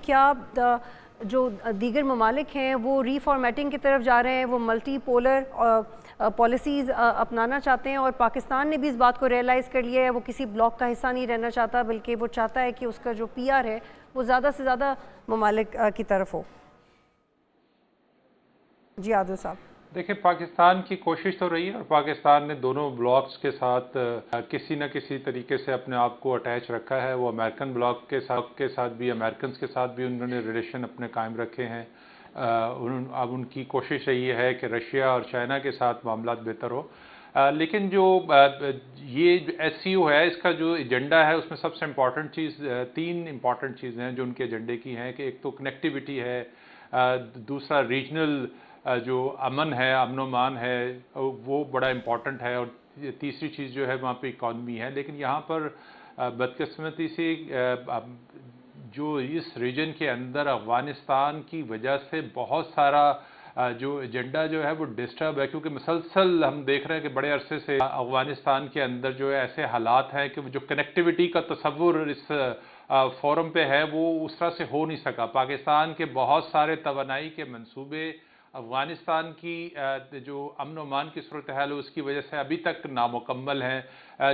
کیا جو دیگر ممالک ہیں وہ ری فارمیٹنگ کی طرف جا رہے ہیں, وہ ملٹی پولر پالیسیز اپنانا چاہتے ہیں, اور پاکستان نے بھی اس بات کو ریئلائز کر لیا ہے, وہ کسی بلاک کا حصہ نہیں رہنا چاہتا بلکہ وہ چاہتا ہے کہ اس کا جو پی آر ہے وہ زیادہ سے زیادہ ممالک کی طرف ہو. جی عادل صاحب. دیکھیں, پاکستان کی کوشش تو رہی ہے اور پاکستان نے دونوں بلاکس کے ساتھ کسی نہ کسی طریقے سے اپنے آپ کو اٹیچ رکھا ہے. وہ امریکن بلاک کے ساتھ بھی, امریکنز کے ساتھ بھی انہوں نے ریلیشن اپنے قائم رکھے ہیں. اب ان کی کوشش رہی ہے کہ رشیا اور چائنا کے ساتھ معاملات بہتر ہو. لیکن جو یہ ایس سی او ہے, اس کا جو ایجنڈا ہے اس میں سب سے امپورٹنٹ چیز, 3 امپورٹنٹ چیزیں ہیں جو ان کے ایجنڈے کی ہیں, کہ ایک تو کنیکٹیوٹی ہے, دوسرا ریجنل جو امن ہے, امن و امان ہے, وہ بڑا امپورٹنٹ ہے, اور تیسری چیز جو ہے وہاں پہ اکانومی ہے. لیکن یہاں پر بدقسمتی سے جو اس ریجن کے اندر افغانستان کی وجہ سے بہت سارا جو ایجنڈا جو ہے وہ ڈسٹرب ہے, کیونکہ مسلسل ہم دیکھ رہے ہیں کہ بڑے عرصے سے افغانستان کے اندر جو ہے ایسے حالات ہیں کہ جو کنیکٹیوٹی کا تصور اس فورم پہ ہے وہ اس طرح سے ہو نہیں سکا. پاکستان کے بہت سارے توانائی کے منصوبے افغانستان کی جو امن و امان کی صورتحال ہے اس کی وجہ سے ابھی تک نامکمل ہیں.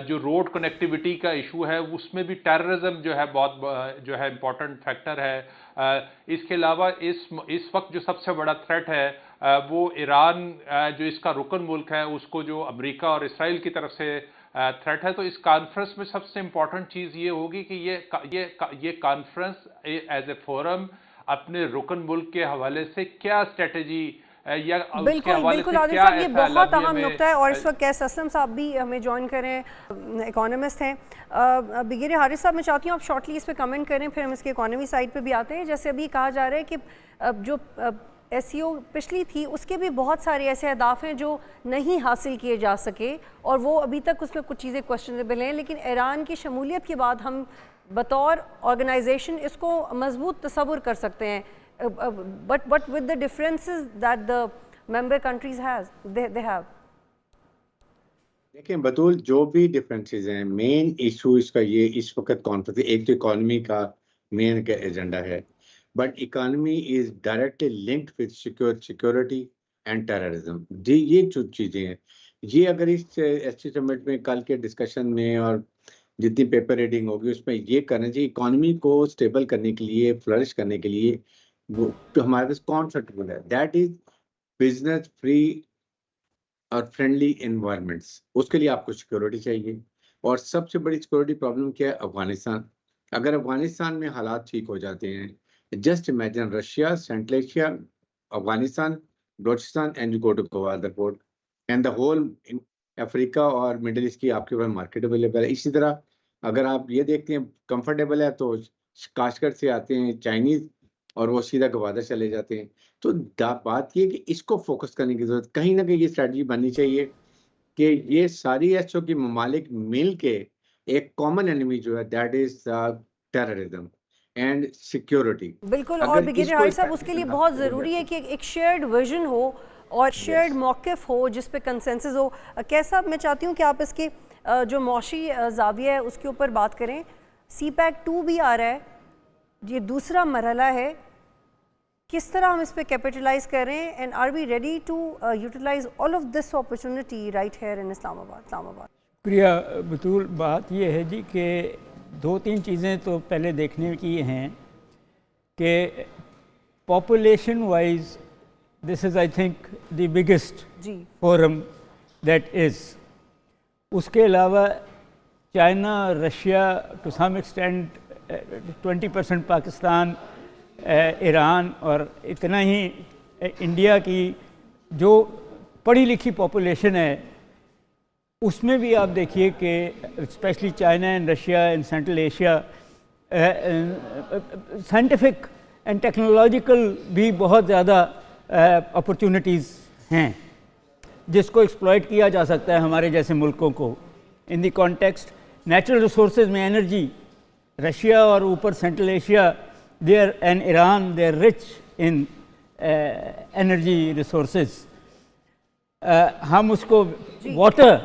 جو روڈ کنیکٹیوٹی کا ایشو ہے اس میں بھی ٹیررزم جو ہے بہت جو ہے امپورٹنٹ فیکٹر ہے. اس کے علاوہ اس وقت جو سب سے بڑا تھریٹ ہے وہ ایران جو اس کا رکن ملک ہے, اس کو جو امریکہ اور اسرائیل کی طرف سے تھریٹ ہے. تو اس کانفرنس میں سب سے امپورٹنٹ چیز یہ ہوگی کہ یہ کانفرنس ایز اے فورم اپنے رکن ملک کے حوالے سے کیا اسٹریٹجی یا اس کے حوالے سے کیا یہ بہت اہم نقطہ ہے. اور اس وقت کیس اسلم صاحب بھی ہمیں جوائن کریں, اکانومسٹ ہیں. بگیر حارث صاحب, میں چاہتی ہوں آپ شارٹلی اس پہ کمنٹ کریں, پھر ہم اس کے اکانومی سائڈ پہ بھی آتے ہیں. جیسے ابھی کہا جا رہا ہے کہ جو ایس سی او پچھلی تھی اس کے بھی بہت سارے ایسے اہداف ہیں جو نہیں حاصل کیے جا سکے, اور وہ ابھی تک اس میں کچھ چیزیں کوشچنیبل ہیں. لیکن ایران کی شمولیت کے بعد ہم بطور آرگنائزیشن اس کو مضبوط تصور کر سکتے ہیں, but with the differences that the member countries they have. دیکھیں بطول, جو بھی ڈفرینسز ہیں, مین ایشو اس کا یہ اس وقت کانفرنس, ایک تو اکانومی کا مین ایجنڈا ہے, but economy is directly linked with security and terrorism. جی یہ جو چیزیں ہیں, یہ اگر اس ایس ٹی سمٹ میں کل کے ڈسکشن میں اور جتنی پیپر ریڈنگ ہوگی اس میں یہ کرنا چاہیے, اکانومی کو اسٹیبل کرنے کے لیے, فلرش کرنے کے لیے ہمارے پاس کون سا ٹول ہے, دیٹ از بزنس فری اور فرینڈلی انوائرمنٹس. اس کے لیے آپ کو سیکورٹی چاہیے, اور سب سے بڑی سیکورٹی پرابلم کیا ہے, افغانستان. اگر افغانستان میں حالات ٹھیک ہو جاتے ہیں, just imagine Russia, Central Asia, Afghanistan, Balochistan, and you go to Gwadar port and the whole Africa اور مڈل ایسٹ کی آپ کے پاس مارکیٹ اویلیبل ہے. اسی طرح اگر آپ یہ دیکھتے ہیں کمفرٹیبل ہے تو کاشغر سے آتے ہیں چائنیز اور وہ سیدھا گوادر چلے جاتے ہیں. تو بات یہ کہ اس کو فوکس کرنے کی ضرورت, کہیں نہ کہیں یہ اسٹریٹجی بننی چاہیے کہ یہ ساری ایس او کی ممالک مل کے ایک کامن انیمی جو ہے that is terrorism and security. بالکل, اور بگیر حارث صاحب اس کے لیے بہت ضروری ہے کہ ایک شیئرڈ ویژن ہو اور شیئرڈ موقف ہو جس پہ کنسنسس ہو. کیسا, میں چاہتی ہوں کہ آپ اس کے جو معاشی زاویہ ہے اس کے اوپر بات کریں. سی پیک 2 بھی آ رہا ہے, یہ دوسرا مرحلہ ہے, کس طرح ہم اس پہ کیپٹلائز کر رہے ہیں, and are we ready to utilise all of this opportunity right here in Islamabad. شکریہ بطول. بات یہ ہے جی کہ 2-3 چیزیں تو پہلے دیکھنے کی ہیں کہ population wise this is I think the biggest forum that is. اس کے علاوہ China, Russia, to some extent 20% Pakistan, Iran, اور اتنا ہی انڈیا کی جو پڑھی لکھی پاپولیشن ہے اس میں بھی آپ دیکھیے کہ especially China and Russia and Central Asia scientific and technological بھی بہت زیادہ اپرچونٹیز ہیں جس کو ایکسپلائٹ کیا جا سکتا ہے ہمارے جیسے ملکوں کو. In the context natural resources میں انرجی, رشیا اور اوپر Central Asia they are and Iran they are rich in energy resources. ہم اس کو واٹر